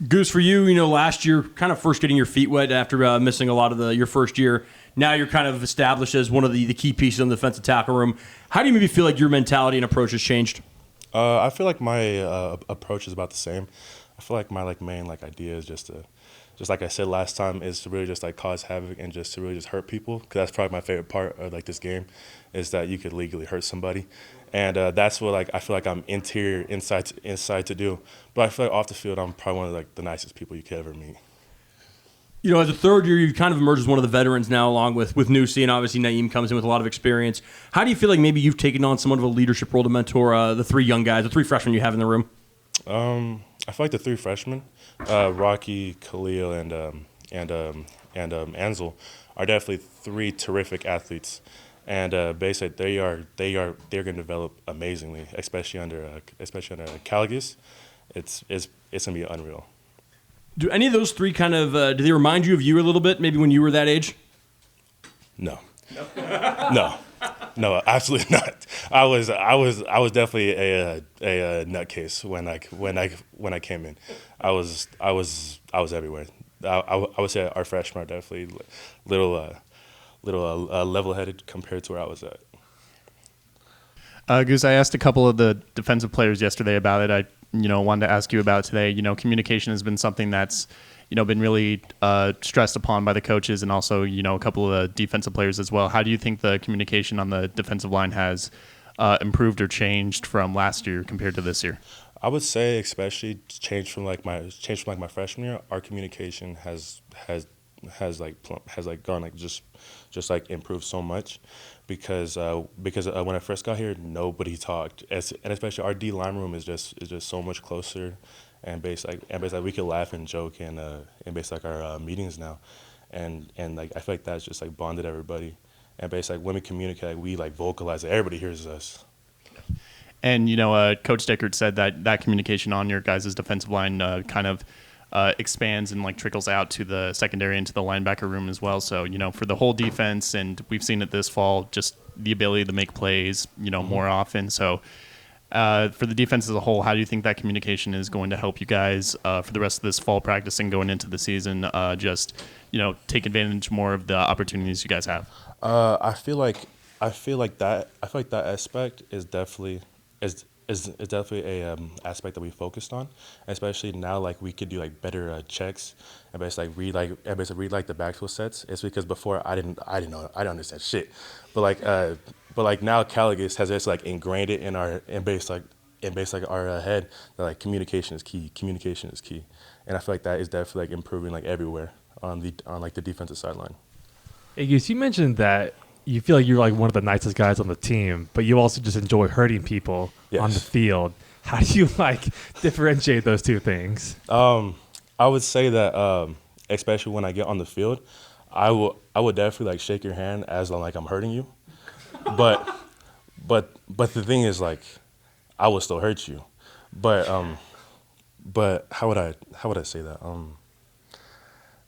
Goose, for you, last year, kind of first getting your feet wet after missing a lot of your first year. Now you're kind of established as one of the key pieces in the defensive tackle room. How do you maybe feel like your mentality and approach has changed? I feel like my approach is about the same. I feel like my main idea is just like I said last time, is to really just cause havoc and just to really just hurt people. Because that's probably my favorite part of this game, is that you could legally hurt somebody, and that's what I feel like I'm inside to do. But I feel like off the field, I'm probably one of the nicest people you could ever meet. As a third year, you kind of emerged as one of the veterans now, along with Nusi, and obviously Naeem comes in with a lot of experience. How do you feel like maybe you've taken on somewhat of a leadership role to mentor the three young guys, the three freshmen you have in the room? I feel like the three freshmen, Rocky, Khalil, and Ansel, are definitely three terrific athletes, and basically they're going to develop amazingly, especially under Cougs. It's going to be unreal. Do any of those three kind of do they remind you of you a little bit? Maybe when you were that age? No, no, absolutely not. I was definitely a nutcase when I came in. I was everywhere. I would say our freshmen are definitely little level-headed compared to where I was at. Goose, I asked a couple of the defensive players yesterday about it. I wanted to ask you about today. Communication has been something that's been really stressed upon by the coaches and also a couple of defensive players as well. How do you think the communication on the defensive line has improved or changed from last year compared to this year? I would say especially changed from my freshman year. Our communication has gone just improved so much, because when I first got here, nobody talked, and especially our D line room is just so much closer, and basically we could laugh and joke in our meetings now, and I feel like that's just bonded everybody, and basically when we communicate, we vocalize it, everybody hears us. And Coach Dickert said that communication on your guys' defensive line kind of expands and trickles out to the secondary and to the linebacker room as well. So for the whole defense, and we've seen it this fall, just the ability to make plays more often. So for the defense as a whole, how do you think that communication is going to help you guys for the rest of this fall practice and going into the season? Just take advantage more of the opportunities you guys have. I feel like that aspect is definitely a aspect that we focused on, especially now we could do better checks and basically read the backfield sets. It's because before I didn't understand shit, but now Cougs has just ingrained it in our our head that communication is key, and I feel like that is definitely improving everywhere on the defensive sideline. Hey, you mentioned that you feel like you're one of the nicest guys on the team, but you also just enjoy hurting people on the field. How do you differentiate those two things? I would say that especially when I get on the field, I would definitely shake your hand as I'm hurting you, but the thing is I will still hurt you, but how would I say that?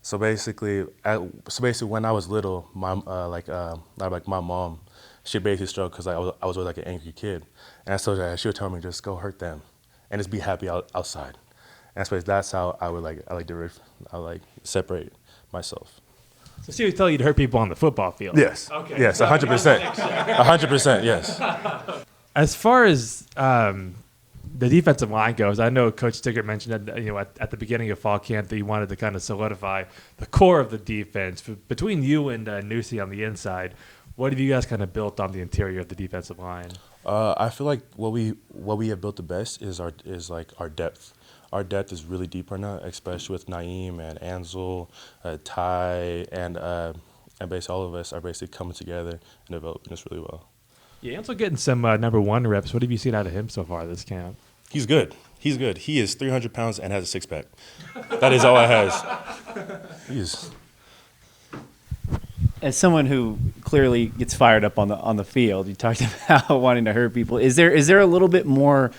So basically, when I was little, my mom, she basically struggled because I was always an angry kid, and so she would tell me just go hurt them, and just be happy outside, and so that's how I would separate myself. So she would tell you to hurt people on the football field. Yes. Okay. Yes. 100%. 100%. Yes. As far as the defensive line goes, I know Coach Dickert mentioned that at the beginning of fall camp that he wanted to kind of solidify the core of the defense. Between you and Nusi on the inside, what have you guys kind of built on the interior of the defensive line? I feel like what we have built the best is our depth. Our depth is really deep right now, especially with Naeem and Ansel, Ty, and basically all of us are basically coming together and developing this really well. Yeah, Ansel getting some number one reps. What have you seen out of him so far this camp? He's good. He is 300 pounds and has a six-pack. That is all I has. He's. As someone who clearly gets fired up on the field, you talked about wanting to hurt people. Is there a little bit more,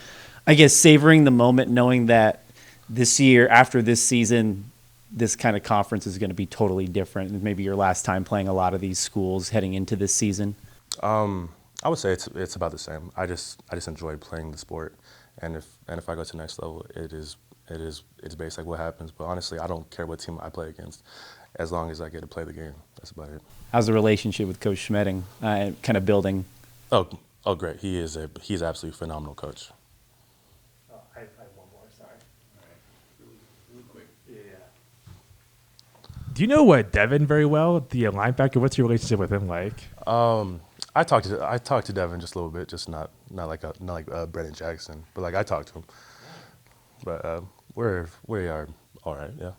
I guess, savoring the moment, knowing that this year, after this season, this kind of conference is going to be totally different, and maybe your last time playing a lot of these schools heading into this season? I would say it's about the same. I just enjoy playing the sport, and if I go to the next level, it is it's based like what happens. But honestly, I don't care what team I play against, as long as I get to play the game. That's about it. How's the relationship with Coach Schmedding kind of building? Oh, great. He's absolutely phenomenal coach. Oh, I have one more. Sorry. Really quick. Do you know Devin very well, the linebacker? What's your relationship with him like? I talked to Devin just a little bit, just not like Brennan Jackson, but like I talked to him. But we are all right. Yeah.